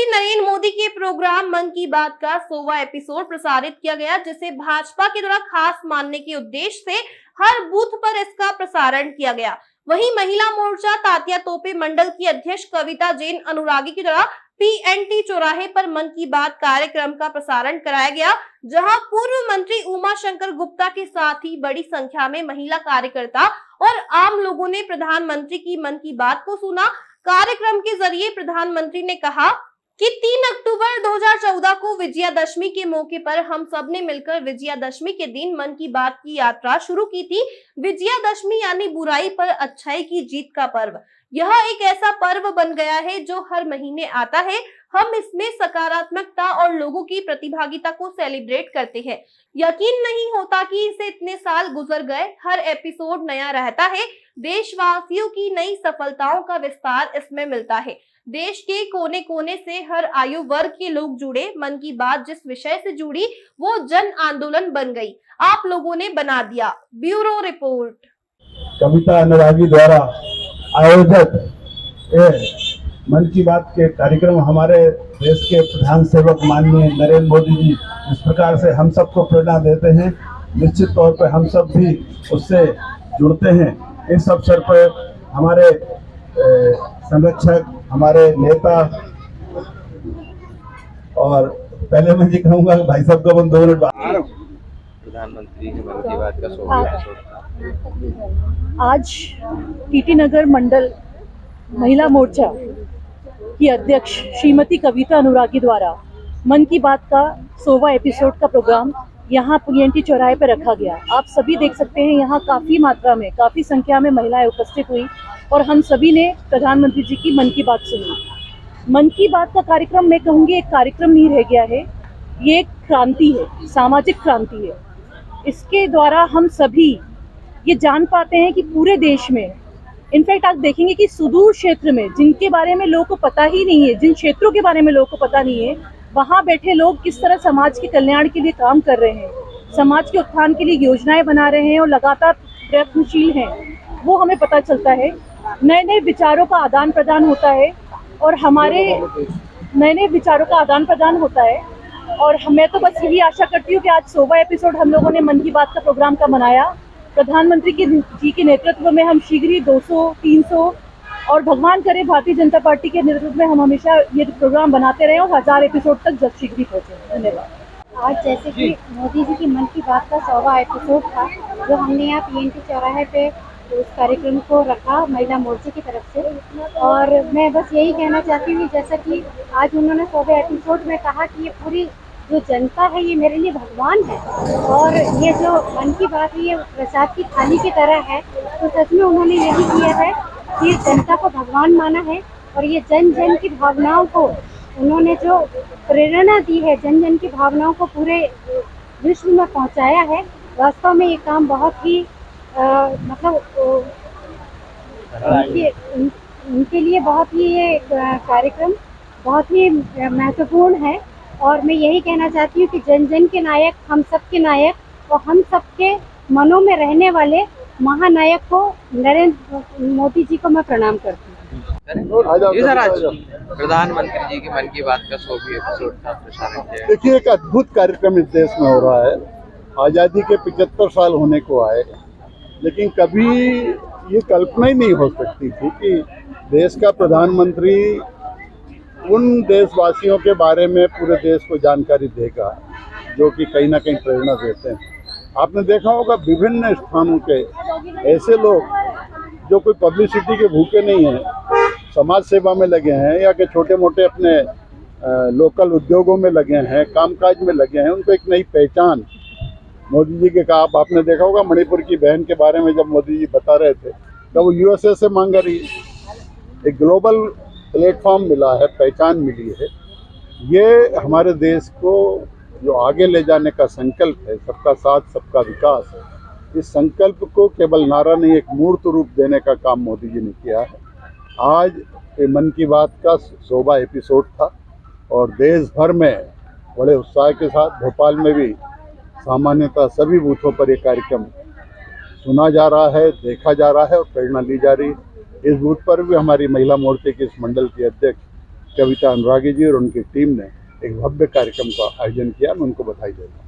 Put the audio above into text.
प्रधानमंत्री नरेंद्र मोदी के प्रोग्राम मन की बात का 100वां एपिसोड प्रसारित किया गया, जिसे भाजपा के द्वारा खास मानने के उद्देश्य से हर बूथ पर इसका प्रसारण किया गया। वहीं महिला मोर्चा तात्या तोपे मंडल की अध्यक्ष कविता जैन अनुरागी की द्वारा PNT चौराहे पर मन की बात कार्यक्रम का प्रसारण कराया गया, जहां पूर्व मंत्री उमा शंकर गुप्ता के साथ ही बड़ी संख्या में महिला कार्यकर्ता और आम लोगों ने प्रधानमंत्री की मन की बात को सुना। कार्यक्रम के जरिए प्रधानमंत्री ने कहा कि 3 अक्टूबर 2014 को विजयादशमी के मौके पर हम सब ने मिलकर विजयादशमी के दिन मन की बात की यात्रा शुरू की थी। विजयादशमी यानी बुराई पर अच्छाई की जीत का पर्व। यह एक ऐसा पर्व बन गया है जो हर महीने आता है। हम इसमें सकारात्मकता और लोगों की प्रतिभागिता को सेलिब्रेट करते हैं। यकीन नहीं होता कि इसे इतने साल गुजर गए। हर एपिसोड नया रहता है। देशवासियों की नई सफलताओं का विस्तार इसमें मिलता है। देश के कोने कोने से हर आयु वर्ग के लोग जुड़े। मन की बात जिस विषय से जुड़ी वो जन आंदोलन बन गई। आप लोगों ने बना दिया। Bureau report. कविता अनुरागी द्वारा आयोजित मन की बात के कार्यक्रम हमारे देश के प्रधान सेवक माननीय नरेंद्र मोदी जी इस प्रकार से हम सबको प्रेरणा देते हैं, निश्चित तौर पर हम सब भी उससे जुड़ते हैं। इस अवसर पर हमारे संरक्षक, हमारे नेता, और पहले मैं ये कहूँगा भाई साहब को 2 मिनट प्रधानमंत्री की मन की बात का 100वां एपिसोड था। आज टीटी नगर मंडल महिला मोर्चा की अध्यक्ष श्रीमती कविता अनुरागी द्वारा मन की बात का 100वां एपिसोड का प्रोग्राम यहाँ PNT चौराहे पर रखा गया। आप सभी देख सकते हैं यहाँ काफ़ी मात्रा में, काफ़ी संख्या में महिलाएं उपस्थित हुई और हम सभी ने प्रधानमंत्री जी की मन की बात सुनी। मन की बात का कार्यक्रम मैं कहूँगी एक कार्यक्रम नहीं रह गया है, ये एक क्रांति है, सामाजिक क्रांति है। इसके द्वारा हम सभी ये जान पाते हैं कि पूरे देश में, इनफैक्ट आप देखेंगे कि सुदूर क्षेत्र में जिनके बारे में लोगों को पता ही नहीं है, जिन क्षेत्रों के बारे में लोगों को पता नहीं है, वहाँ बैठे लोग किस तरह समाज के कल्याण के लिए काम कर रहे हैं, समाज के उत्थान के लिए योजनाएं बना रहे हैं और लगातार प्रयत्नशील हैं, वो हमें पता चलता है। नए नए विचारों का आदान प्रदान होता है और हमारे नए विचारों का आदान प्रदान होता है। और मैं तो बस यही आशा करती हूँ कि आज 100वां एपिसोड हम लोगों ने मन की बात का प्रोग्राम का मनाया। प्रधानमंत्री जी के नेतृत्व में हम शीघ्र ही 200, 300 और भगवान करे भारतीय जनता पार्टी के नेतृत्व में हम हमेशा ये प्रोग्राम बनाते रहे और 1000 एपिसोड तक जल्द शीघ्र ही पहुँचे। धन्यवाद। आज जैसे कि मोदी जी की मन की बात का 100वां एपिसोड था, जो हमने यहाँ PNT चौराहे पे उस कार्यक्रम को रखा महिला मोर्चे की तरफ से, और मैं बस यही कहना चाहती हूँ जैसा कि आज उन्होंने 100वें एपिसोड में कहा कि ये पूरी जो जनता है ये मेरे लिए भगवान है, और ये जो मन की बात है ये प्रसाद की थाली की तरह है। तो सच में उन्होंने यही किया है कि जनता को भगवान माना है और ये जन जन की भावनाओं को उन्होंने जो प्रेरणा दी है, जन जन की भावनाओं को पूरे विश्व में पहुंचाया है। वास्तव में ये काम बहुत ही मतलब उनके लिए बहुत ही ये कार्यक्रम बहुत ही महत्वपूर्ण है। और मैं यही कहना चाहती हूँ कि जन जन के नायक, हम सब के नायक और हम सबके मनों में रहने वाले महानायक को नरेंद्र मोदी जी को मैं प्रणाम करती हूँ। आज प्रधानमंत्री जी की मन की बात का 100वां एपिसोड का प्रसारण किया। देखिए, एक अद्भुत कार्यक्रम इस देश में हो रहा है। आज़ादी के 75 साल होने को आए, लेकिन कभी ये कल्पना ही नहीं हो सकती थी कि देश का प्रधानमंत्री उन देशवासियों के बारे में पूरे देश को जानकारी देगा जो कि कहीं ना कहीं प्रेरणा देते हैं। आपने देखा होगा विभिन्न स्थानों के ऐसे लोग जो कोई पब्लिसिटी के भूखे नहीं हैं, समाज सेवा में लगे हैं या कि छोटे मोटे अपने लोकल उद्योगों में लगे हैं, कामकाज में लगे हैं, उनको एक नई पहचान मोदी जी के कहा। आपने देखा होगा मणिपुर की बहन के बारे में जब मोदी जी बता रहे थे तो वो USA से मांग रही है। एक ग्लोबल प्लेटफॉर्म मिला है, पहचान मिली है। ये हमारे देश को जो आगे ले जाने का संकल्प है, सबका साथ सबका विकास है, इस संकल्प को केवल नारा नहीं एक मूर्त रूप देने का काम मोदी जी ने किया है। आज ये मन की बात का 100वां एपिसोड था और देश भर में बड़े उत्साह के साथ, भोपाल में भी सामान्यतः सभी बूथों पर ये कार्यक्रम सुना जा रहा है, देखा जा रहा है और प्रेरणा ली जा रही है। इस बूथ पर भी हमारी महिला मोर्चे की इस मंडल की अध्यक्ष कविता अनुरागी जी और उनकी टीम ने एक भव्य कार्यक्रम का आयोजन किया। मैं उनको बधाई देता हूँ।